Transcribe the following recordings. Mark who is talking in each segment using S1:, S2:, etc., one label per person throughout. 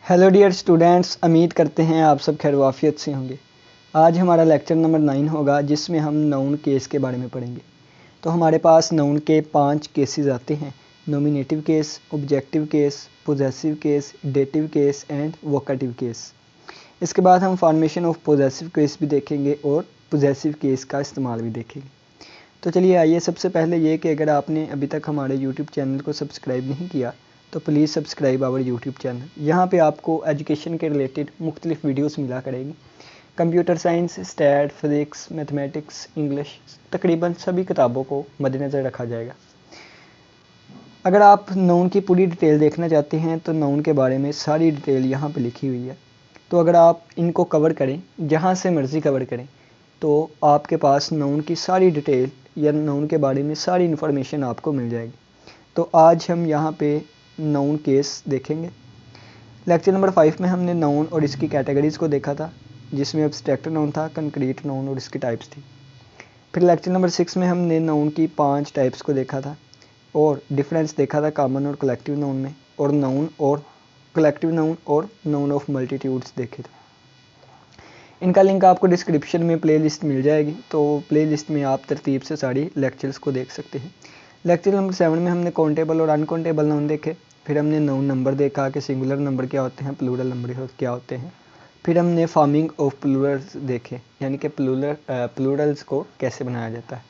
S1: Hello dear students, उम्मीद करते हैं आप सब खैर वाफियत से होंगे। आज हमारा लेक्चर नंबर 9 होगा जिसमें हम नाउन केस के बारे में पढ़ेंगे। तो हमारे पास नाउन के 5 केसेस आते हैं: nominative case, objective case, possessive case, dative case and vocative case. इसके बाद हम फॉर्मेशन ऑफ पोजेसिव केस भी देखेंगे और पोजेसिव केस का इस्तेमाल भी देखेंगे। तो चलिए आइए, सबसे पहले ये कि अगर आपने अभी तक हमारे यूट्यूब चैनल को सब्सक्राइब नहीं किया तो please subscribe our YouTube channel. यहाँ पे आपको एजुकेशन के रिलेटेड मुख्तलिफ वीडियोस मिला करेंगी। Computer science, stat, physics, mathematics, English, तकरीबन सभी किताबों को मद्देनज़र रखा जाएगा। अगर आप नाउन की पूरी डिटेल देखना चाहते हैं तो नाउन के बारे में सारी डिटेल यहाँ पे लिखी हुई है। तो अगर आप इनको कवर करें, जहाँ से मर्ज़ी कवर करें, तो आपके पास नाउन की सारी डिटेल या नाउन के बारे में सारी इन्फॉर्मेशन आपको मिल जाएगी। तो आज हम यहाँ पे नाउन केस देखेंगे। लेक्चर नंबर 5 में हमने नाउन और इसकी कैटेगरीज़ को देखा था, जिसमें एब्स्ट्रैक्ट नाउन था, कंक्रीट नाउन और इसकी टाइप्स थी। फिर लेक्चर नंबर 6 में हमने नाउन की 5 टाइप्स को देखा था और डिफरेंस देखा था कॉमन और कलेक्टिव नाउन में, और नाउन और कलेक्टिव नाउन और नाउन ऑफ मल्टीट्यूड्स देखे थे। इनका लिंक आपको डिस्क्रिप्शन में प्लेलिस्ट मिल जाएगी, तो प्लेलिस्ट में आप तरतीब से सारी लेक्चर्स को देख सकते हैं। लेक्चर नंबर 7 में हमने काउंटेबल और अनकाउंटेबल नाउन देखे। फिर हमने नाउन नंबर देखा कि सिंगुलर नंबर क्या होते हैं, प्लूरल नंबर क्या होते हैं। फिर हमने फॉर्मिंग ऑफ प्लूरल्स देखे, यानी कि प्लूरल्स को कैसे बनाया जाता है।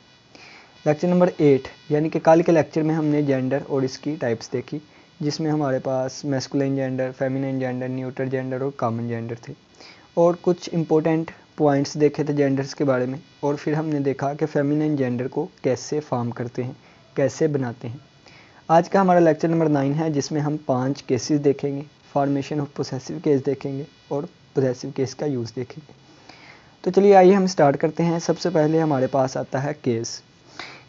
S1: लेक्चर नंबर 8 यानी कि कल के लेक्चर में हमने जेंडर और इसकी टाइप्स देखी, जिसमें हमारे पास masculine gender, feminine gender, neutral gender और कॉमन जेंडर थे, और कुछ इंपॉर्टेंट पॉइंट्स देखे थे जेंडर्स के बारे में। और फिर हमने देखा कि फेमिनिन जेंडर को कैसे फॉर्म करते हैं, कैसे बनाते हैं। आज का हमारा लेक्चर नंबर 9 है, जिसमें हम 5 केसेस देखेंगे, फॉर्मेशन ऑफ पोसेसिव केस देखेंगे और पोसेसिव केस का यूज़ देखेंगे। तो चलिए आइए हम स्टार्ट करते हैं। सबसे पहले हमारे पास आता है case.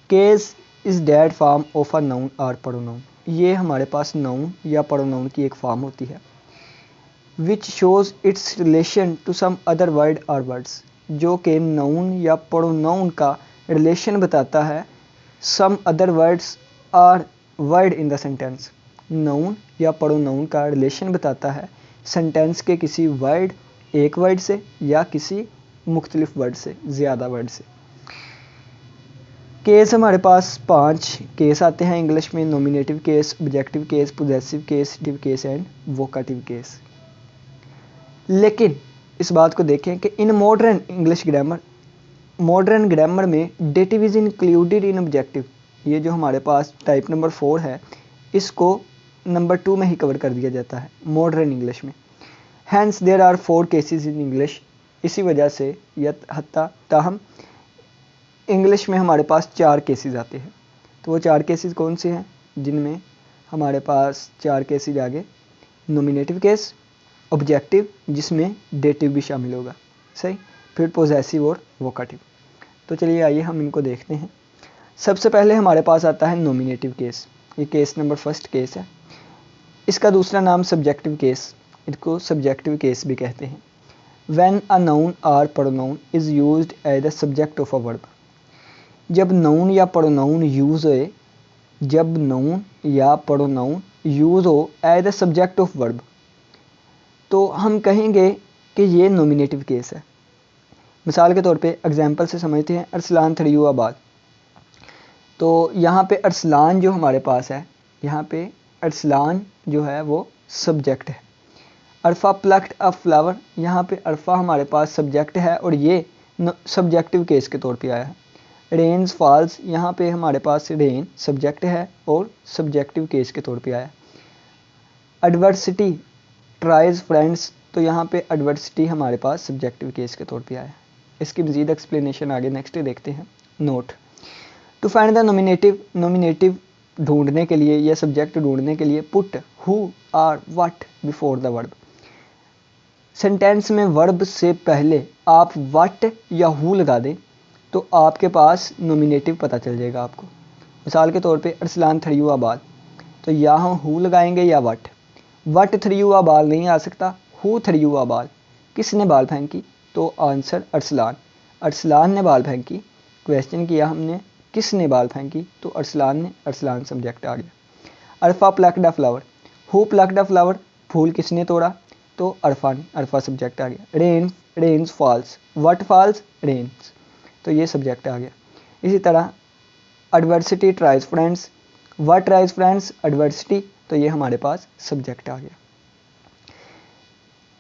S1: Case is that form of a noun और प्रोनाउन। ये हमारे पास नाउन या प्रोनाउन की एक फॉर्म होती है which shows its relation to some other word और वर्ड्स, जो कि नाउन या प्रोनाउन का रिलेशन बताता है सम अदर वर्ड्स और word in the sentence. Noun या प्रोनाउन का रिलेशन बताता है सेंटेंस के किसी वर्ड, एक वर्ड से या किसी मुख्तलिफ वर्ड से, ज़्यादा वर्ड से। केस हमारे पास 5 केस आते हैं इंग्लिश में: nominative case, objective case, possessive case, dative case and vocative case. लेकिन इस बात को देखें कि in modern English grammar, modern grammar में dative is included in objective. ये जो हमारे पास टाइप नंबर 4 है, इसको नंबर 2 में ही कवर कर दिया जाता है मॉडर्न इंग्लिश में। Hence there are 4 cases in English. इसी वजह से ताहम इंग्लिश में हमारे पास 4 केसेस आते हैं। तो वो 4 केसेस कौन से हैं, जिनमें हमारे पास 4 केसेस आगे: नॉमिनेटिव केस, ऑब्जेक्टिव जिसमें डेटिव भी शामिल होगा, सही, फिर पोजेसिव और वोकेटिव। तो चलिए आइए हम इनको देखते हैं। सबसे पहले हमारे पास आता है नॉमिनेटिव केस। ये केस नंबर 1 केस है। इसका दूसरा नाम सब्जेक्टिव केस, इसको सब्जेक्टिव केस भी कहते हैं। व्हेन अ नाउन और pronoun is used as the subject of a verb. जब नाउन या प्रोनाउन यूज हो, जब नाउन या प्रोनाउन यूज हो as the subject of verb, तो हम कहेंगे कि ये नॉमिनेटिव केस है। मिसाल के तौर पे एग्जाम्पल से समझते हैं, अरसलान थ्रेयू आबाद। तो यहाँ पे अरसलान जो हमारे पास है, यहाँ पे अरसलान जो है वो सब्जेक्ट है। अरफा प्लक्ड अ फ्लावर, यहाँ पे अरफा हमारे पास सब्जेक्ट है और ये सब्जेक्टिव केस के तौर पे आया है। रेन्स फॉल्स, यहाँ पे हमारे पास रेन सब्जेक्ट है और सब्जेक्टिव केस के तौर पे आया है। एडवर्सिटी ट्राइज फ्रेंड्स, तो यहाँ पे एडवर्सिटी हमारे पास सब्जेक्टिव केस के तौर पे आया है। इसकी मज़ीद एक्सप्लेनेशन आगे नेक्स्ट देखते हैं। Note: to find the nominative ढूंढने के लिए या सब्जेक्ट ढूंढने के लिए पुट हु और what before the verb. Sentence में वर्ब से पहले आप व्हाट या हु लगा दें तो आपके पास नॉमिनेटिव पता चल जाएगा आपको। मिसाल के तौर पे अरसलान थ्रेयू आबाद, तो या हम हु लगाएंगे या व्हाट थ्रेयू आ बाल नहीं आ सकता, हु थ्रेयू आ बाल, किसने बाल फेंकी, तो आंसर अरसलान, अरसलान ने बाल फेंकी। क्वेश्चन किया हमने किसने बाल फेंकी, तो अरसलान ने, अरसलान सब्जेक्ट आ गया। Arfa plucked a flower, who plucked a flower, फूल किसने तोड़ा, तो अरफानी, अरफा सब्जेक्ट आ गया। Rain, rains falls, what falls, rains, तो ये सब्जेक्ट आ गया। इसी तरह adversity tries friends, what tries friends, adversity, तो ये हमारे पास सब्जेक्ट आ गया।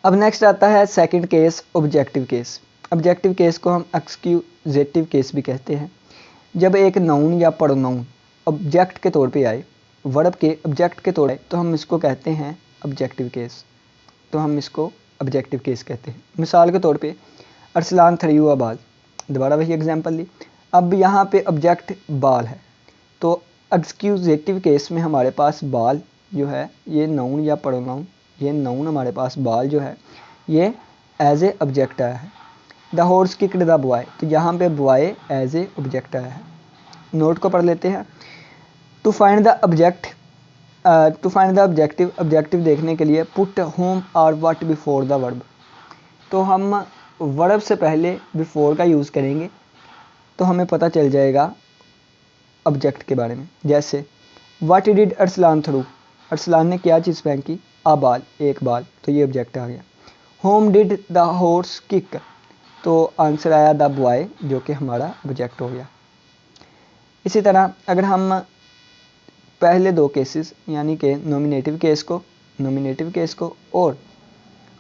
S1: अब नेक्स्ट आता है second case, objective case. Objective case को हम एक्सक्यूजेटिव केस भी कहते हैं। जब एक नाउन या प्रोनाउन ऑब्जेक्ट के तौर पे आए, वर्ब के ऑब्जेक्ट के तौर पे, तो हम इसको कहते हैं ऑब्जेक्टिव केस। तो हम इसको ऑब्जेक्टिव केस कहते हैं। मिसाल के तौर पे अरसलान थ्रू अ बाल, दोबारा वही एग्जांपल ली। अब यहाँ पे ऑब्जेक्ट बाल है, तो एक्सक्यूजेटिव केस में हमारे पास बाल जो है ये नाउन या प्रोनाउन, ये नाउन हमारे पास बाल जो है ये एज ए ऑब्जेक्ट आया है। The horse kicked the boy, तो यहाँ पे बॉय एज ए ऑब्जेक्ट आया है। नोट को पढ़ लेते हैं। To find the object, to find the objective, objective देखने के लिए पुट होम और व्हाट बिफोर द वर्ब, तो हम वर्ब से पहले बिफोर का यूज़ करेंगे तो हमें पता चल जाएगा ऑब्जेक्ट के बारे में। जैसे what did Arsalan through, Arsalan ने क्या चीज़ फेंकी, आ बाल, एक बाल, तो ये ऑब्जेक्ट आ गया। Home did the horse kick, तो आंसर आया द बॉय, जो कि हमारा ऑब्जेक्ट हो गया। इसी तरह अगर हम पहले दो केसेस यानी कि नॉमिनेटिव केस को और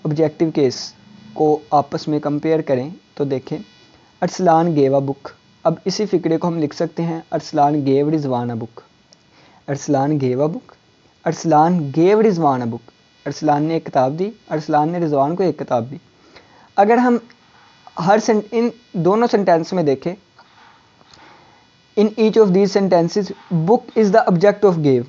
S1: ऑब्जेक्टिव केस को आपस में कंपेयर करें तो देखें, अरसलान गेव अ बुक, अब इसी फिक्रे को हम लिख सकते हैं Arsalan gave Rizwan a book, Arsalan gave a book, Arsalan gave Rizwan a book, Arsalan ने एक किताब दी, अरसलान ने रिजवान को एक किताब दी। अगर हम इन दोनों सेंटेंस में देखें, in each of these sentences book is the object of gave,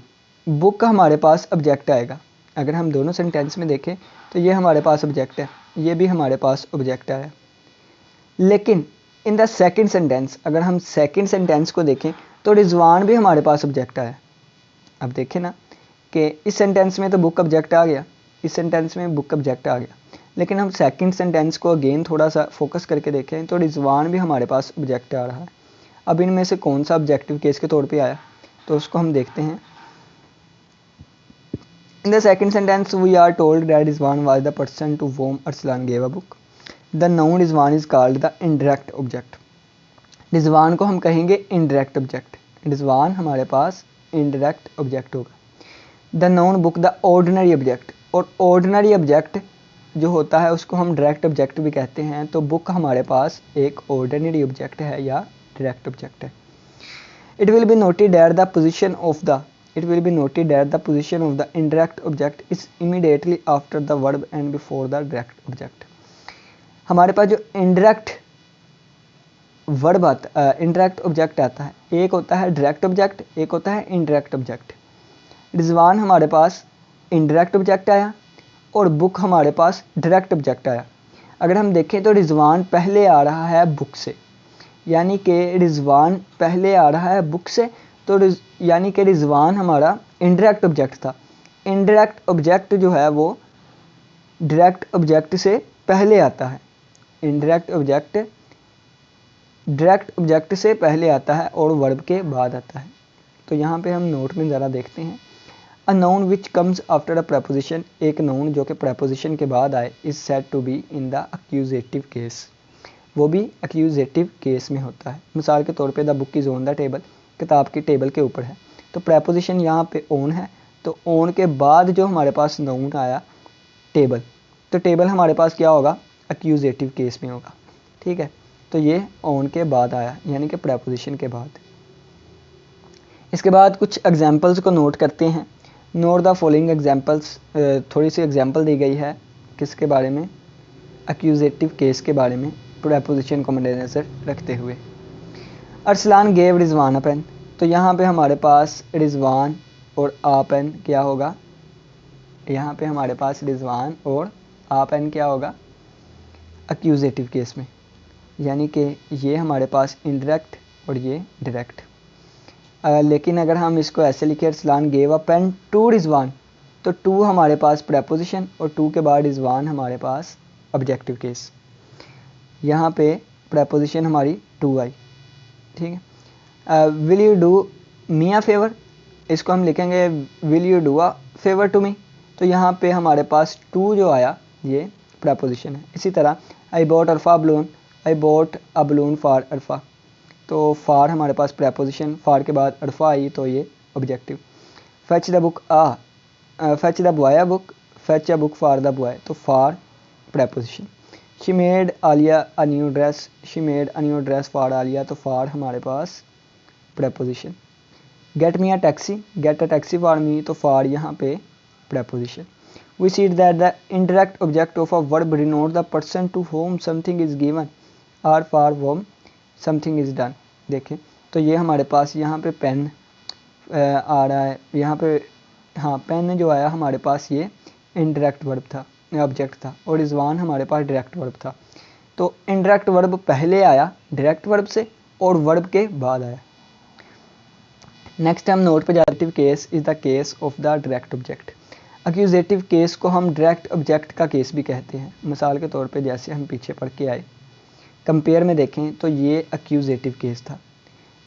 S1: book का हमारे पास ऑब्जेक्ट आएगा। अगर हम दोनों सेंटेंस में देखें तो ये हमारे पास ऑब्जेक्ट है, ये भी हमारे पास ऑब्जेक्ट आया। लेकिन इन द सेकंड सेंटेंस, अगर हम सेकंड सेंटेंस को देखें तो रिजवान भी हमारे पास ऑब्जेक्ट आया। अब देखें ना कि इस सेंटेंस में तो बुक ऑब्जेक्ट आ गया, इस सेंटेंस में बुक ऑब्जेक्ट आ गया, लेकिन हम सेकंड सेंटेंस को अगेन थोड़ा सा फोकस करके देखें तो रिजवान भी हमारे पास ऑब्जेक्ट आ रहा है। अब इनमें से कौन सा ऑब्जेक्टिव केस के तौर पे आया, तो उसको हम देखते हैं। In the second sentence we are told that Rizwan was the person to whom Arsalan gave a book. The noun Rizwan is called the indirect object. Rizwan को हम कहेंगे इनडायरेक्ट ऑब्जेक्ट, रिजवान हमारे पास इनडायरेक्ट ऑब्जेक्ट होगा। The noun book the ordinary object, और ordinary object जो होता है उसको हम डायरेक्ट ऑब्जेक्ट भी कहते हैं, तो बुक हमारे पास एक ऑर्डिनरी ऑब्जेक्ट है या डायरेक्ट ऑब्जेक्ट है। It will be noted that the position of the indirect object is immediately after the verb and before the direct object। हमारे पास जो इंडायरेक्ट वर्ब आता, इंडायरेक्ट ऑब्जेक्ट आता है, एक होता है डायरेक्ट ऑब्जेक्ट, एक होता है इनडायरेक्ट ऑब्जेक्ट। रिजवान हमारे पास इनडायरेक्ट ऑब्जेक्ट आया और बुक हमारे पास डायरेक्ट ऑब्जेक्ट आया। अगर हम देखें तो रिजवान पहले आ रहा है बुक से, यानी कि रिजवान पहले आ रहा है बुक से, तो यानी कि रिजवान हमारा इनडायरेक्ट ऑब्जेक्ट था। इनडायरेक्ट ऑब्जेक्ट जो है वो डायरेक्ट ऑब्जेक्ट से पहले आता है, इनडायरेक्ट ऑब्जेक्ट डायरेक्ट ऑब्जेक्ट से पहले आता है और वर्ब के बाद आता है। तो यहाँ पे हम नोट में ज़रा देखते हैं। A noun which comes after a preposition, एक नाउन जो कि प्रपोजिशन के बाद आए, is said to be in the accusative case, वो भी एक्यूजेटिव केस में होता है। मिसाल के तौर पे the book is on the table, किताब की टेबल के ऊपर है, तो प्रपोजिशन यहाँ पे ऑन है, तो ऑन के बाद जो हमारे पास नाउन आया टेबल, तो टेबल हमारे पास क्या होगा, एक्यूजेटिव केस में होगा। ठीक है, तो ये ऑन के बाद आया यानी कि प्रपोजिशन के बाद। इसके बाद कुछ एग्जाम्पल्स को नोट करते हैं। नोट द फॉलोइंग एग्जाम्पल्स, थोड़ी सी एग्जाम्पल दी गई है किसके बारे में, एक्यूजेटिव केस के बारे में, प्रपोजिशन को मद्देनजर रखते हुए। अरसलान गेव रिजवान अ पेन, तो यहाँ पे हमारे पास रिजवान और आ पेन क्या होगा, यहाँ पे हमारे पास रिजवान और आ पेन क्या होगा एक्यूजेटिव केस में, यानी कि ये हमारे पास इनडायरेक्ट और ये डायरेक्ट। लेकिन अगर हम इसको ऐसे लिखें Arsalan gave a pen to Rizwan, तो टू हमारे पास प्रपोजिशन और टू के बाद रिजवान हमारे पास ऑब्जेक्टिव केस, यहाँ पे प्रपोजिशन हमारी टू आई। ठीक है, will you do me a favour, इसको हम लिखेंगे will you do a favour to me, तो यहाँ पे हमारे पास टू जो आया ये प्रेपोजिशन है। इसी तरह I bought alpha balloon, I bought a balloon for alpha, तो फॉर हमारे पास प्रेपोजिशन, फॉर के बाद अल्फा आई तो ये objective. Fetch the book fetch the boy a book, fetch a book for the boy, तो for preposition. She made Alia a new dress, she made a new dress for Alia, तो for हमारे पास preposition. Get me a taxi, get a taxi for me, तो for यहाँ पे preposition. We see that the indirect object of a verb denote the person to whom something is given और for home something is done. देखें तो ये हमारे पास यहाँ पे पेन आ रहा है, यहाँ पे हाँ पेन जो आया हमारे पास ये इंडायरेक्ट वर्ब था, ऑब्जेक्ट था, और रिजवान हमारे पास डायरेक्ट वर्ब था। तो इंडायरेक्ट वर्ब पहले आया डायरेक्ट वर्ब से और वर्ब के बाद आया। नेक्स्ट हम नोट पे जाते case is the case of the direct object. Accusative case को हम डायरेक्ट ऑब्जेक्ट का केस भी कहते हैं। मिसाल के तौर पे जैसे हम पीछे पढ़ के आए, कंपेयर में देखें तो ये एक्यूजेटिव केस था।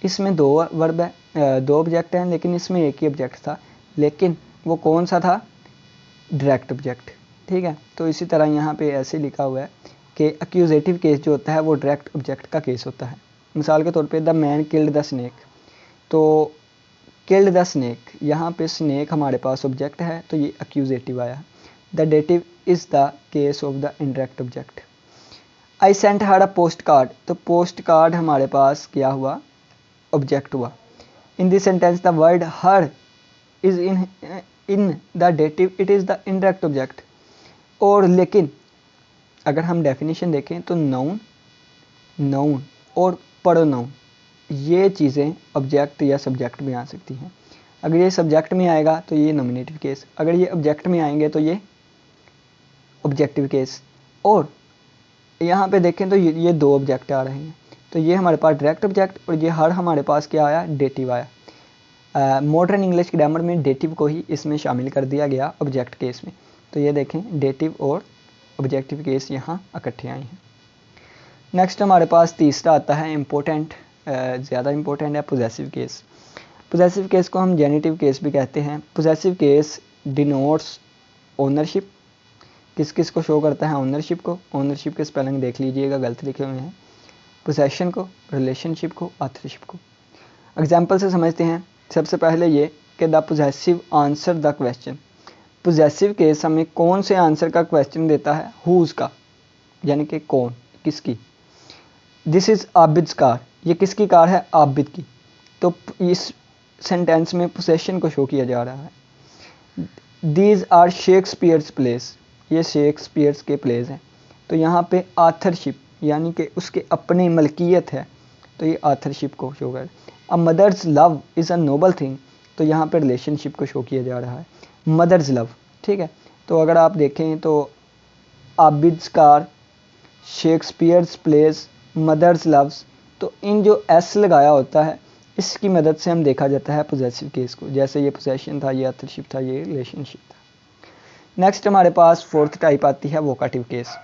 S1: इसमें दो वर्ब है, दो ऑब्जेक्ट हैं, लेकिन इसमें एक ही ऑब्जेक्ट था, लेकिन वो कौन सा था? Direct object. ठीक है, तो इसी तरह यहाँ पे ऐसे लिखा हुआ है कि एक्यूजेटिव केस जो होता है वो डायरेक्ट ऑब्जेक्ट का केस होता है। मिसाल के तौर पे the man killed the snake, तो किल्ड द स्नेक, यहाँ पे स्नेक हमारे पास ऑब्जेक्ट है तो ये एक्यूजेटिव आया। The dative is the case of the indirect object. I sent her a post card, तो पोस्ट कार्ड हमारे पास क्या हुआ? ऑब्जेक्ट हुआ। In this sentence the word her is in the dative, it is the indirect object. और लेकिन अगर हम definition देखें तो नाउन, नाउन और प्रोनाउन ये चीज़ें ऑब्जेक्ट या सब्जेक्ट में आ सकती हैं। अगर ये सब्जेक्ट में आएगा तो ये नॉमिनेटिव केस, अगर ये ऑब्जेक्ट में आएंगे तो ये ऑब्जेक्टिव केस। और यहाँ पे देखें तो ये दो ऑब्जेक्ट आ रहे हैं, तो ये हमारे पास डायरेक्ट ऑब्जेक्ट और ये हर हमारे पास क्या आया? डेटिव आया। मॉडर्न इंग्लिश ग्रामर में डेटिव को ही इसमें शामिल कर दिया गया ऑब्जेक्ट केस में। तो ये देखें डेटिव और ऑब्जेक्टिव केस यहाँ इकट्ठे आए हैं। नेक्स्ट हमारे पास तीसरा आता है इम्पोर्टेंट, ज़्यादा इम्पोर्टेंट है पोजेसिव केस। पोजेसिव केस को हम जेनिटिव केस भी कहते हैं। पोजेसिव केस डिनोट्स ओनरशिप, किस किस को शो करता है? ओनरशिप को। ओनरशिप के स्पेलिंग देख लीजिएगा, गलत लिखे हुए हैं। पोजेशन को, रिलेशनशिप को, ऑथरशिप को। एग्जाम्पल से समझते हैं। सबसे पहले ये कि the possessive answer the question. Possessive case हमें कौन से आंसर का क्वेश्चन देता है? हुज का, यानी कि कौन, किसकी। दिस इज़ आबिद्स कार, ये किसकी कार है? आबिद की। तो इस सेंटेंस में पोसेशन को शो किया जा रहा है। दीज आर शेक्सपियर्स प्लेस, ये शेक्सपियर्स के प्लेस हैं। तो यहाँ पे आथरशिप यानी कि उसके अपनी मलकियत है, तो ये आथरशिप को शो कर। A mother's love is a noble thing, तो यहाँ पे रिलेशनशिप को शो किया जा रहा है, मदर्स लव। ठीक है, तो अगर आप देखें तो Abid's car, Shakespeare's place, mother's loves, तो इन जो एस लगाया होता है इसकी मदद से हम देखा जाता है पोजेसिव केस को। जैसे ये पोजेशन था, ये ऑथरशिप था, ये रिलेशनशिप था। नेक्स्ट हमारे पास फोर्थ टाइप आती है vocative case.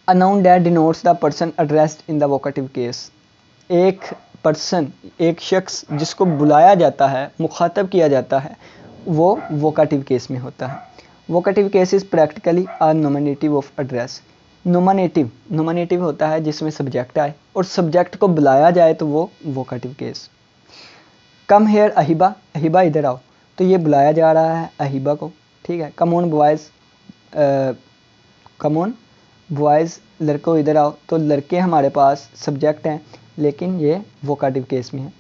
S1: A noun that denotes the person addressed in the vocative case. एक पर्सन, एक शख्स जिसको बुलाया जाता है, मुखातब किया जाता है, वो वोकेटिव केस में होता है। Vocative case is practically a nominative of address. Nominative, nominative होता है जिसमें सब्जेक्ट आए और सब्जेक्ट को बुलाया जाए तो वो वोकेटिव केस। कम हेयर अहिबा, अहिबा इधर आओ, तो ये बुलाया जा रहा है अहिबा को। ठीक है, come on boys, come on boys, लड़कों इधर आओ, तो लड़के हमारे पास सब्जेक्ट हैं लेकिन ये वोकेटिव केस में है।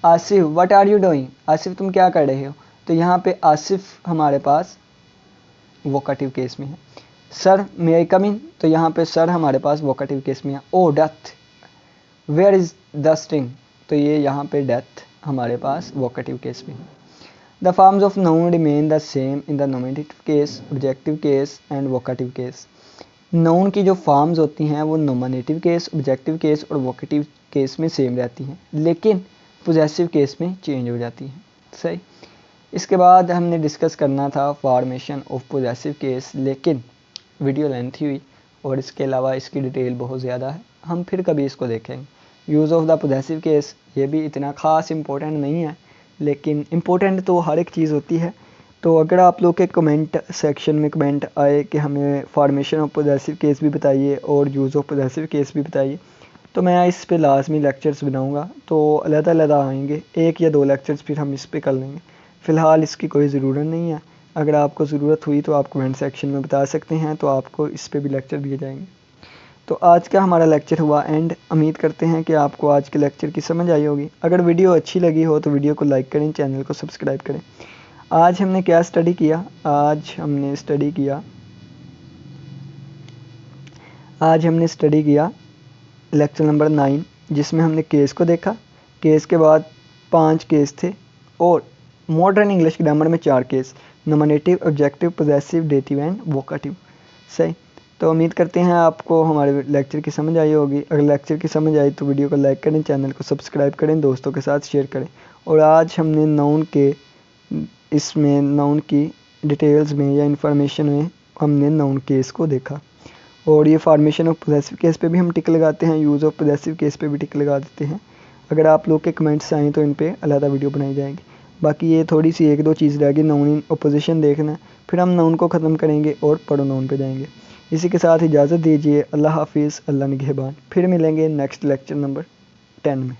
S1: Asif what are you doing, Asif तुम क्या कर रहे हो, तो यहाँ पे आसिफ हमारे पास वोकेटिव केस में है। सर मे आई कम इन, तो यहाँ पे सर हमारे पास वोकेटिव केस में है। O death, where is the sting, तो ये यहाँ पे डेथ हमारे पास वोकेटिव केस में है। The forms of noun remain the same in the nominative case, objective case and vocative case. Noun की जो फॉर्म्स होती हैं वो नॉमिनेटिव केस, ऑब्जेक्टिव केस और वोकेटिव केस में सेम रहती हैं, लेकिन पोजेसिव केस में चेंज हो जाती हैं। सही। इसके बाद हमने डिस्कस करना था फॉर्मेशन ऑफ पोजेसिव केस, लेकिन वीडियो लेंथी हुई और इसके अलावा इसकी डिटेल बहुत ज़्यादा है, हम फिर कभी इसको देखेंगे। Use of the possessive case, ये भी इतना ख़ास इम्पोर्टेंट नहीं है, लेकिन इम्पोर्टेंट तो हर एक चीज़ होती है, तो अगर आप लोग के कमेंट सेक्शन में कमेंट आए कि हमें फॉर्मेशन ऑफ पोजेसिव केस भी बताइए और यूज़ ऑफ पोजेसिव केस भी बताइए, तो मैं इस पे लाजमी लेक्चर्स बनाऊंगा। तो अलग-अलग आएंगे, 1 या 2 लेक्चर्स फिर हम इस पे कर लेंगे। फ़िलहाल इसकी कोई ज़रूरत नहीं है। अगर आपको ज़रूरत हुई तो आप कमेंट सेक्शन में बता सकते हैं, तो आपको इस पे भी लेक्चर दिए जाएंगे। तो आज का हमारा लेक्चर हुआ एंड। उम्मीद करते हैं कि आपको आज के लेक्चर की समझ आई होगी। अगर वीडियो अच्छी लगी हो तो वीडियो को लाइक करें, चैनल को सब्सक्राइब करें। आज हमने क्या स्टडी किया? आज हमने स्टडी किया लेक्चर नंबर 9, जिसमें हमने केस को देखा। केस के बाद 5 केस थे और मॉडर्न इंग्लिश ग्रामर में 4 case, nominative, objective, possessive, dative and vocative. सही। तो उम्मीद करते हैं आपको हमारे लेक्चर की समझ आई होगी। अगर लेक्चर की समझ आई तो वीडियो को लाइक करें, चैनल को सब्सक्राइब करें, दोस्तों के साथ शेयर करें। और आज हमने नाउन की डिटेल्स में या इंफॉर्मेशन में हमने नाउन केस को देखा। और ये फॉर्मेशन ऑफ पॉसेसिव केस पे भी हम टिक लगाते हैं, यूज़ ऑफ पॉसेसिव केस पे भी टिक लगा देते हैं। अगर आप लोग के कमेंट्स आएँ तो इन पे अलग वीडियो बनाई जाएगी। बाकी ये थोड़ी सी 1-2 चीज़ रह गई, नाउन इन अपोजिशन देखना, फिर हम नाउन को ख़त्म करेंगे और प्रोनाउन पे जाएंगे। इसी के साथ इजाज़त दीजिए। अल्लाह हाफिज़, अल्लाह निगहबान। फिर मिलेंगे नेक्स्ट लेक्चर नंबर 10 में।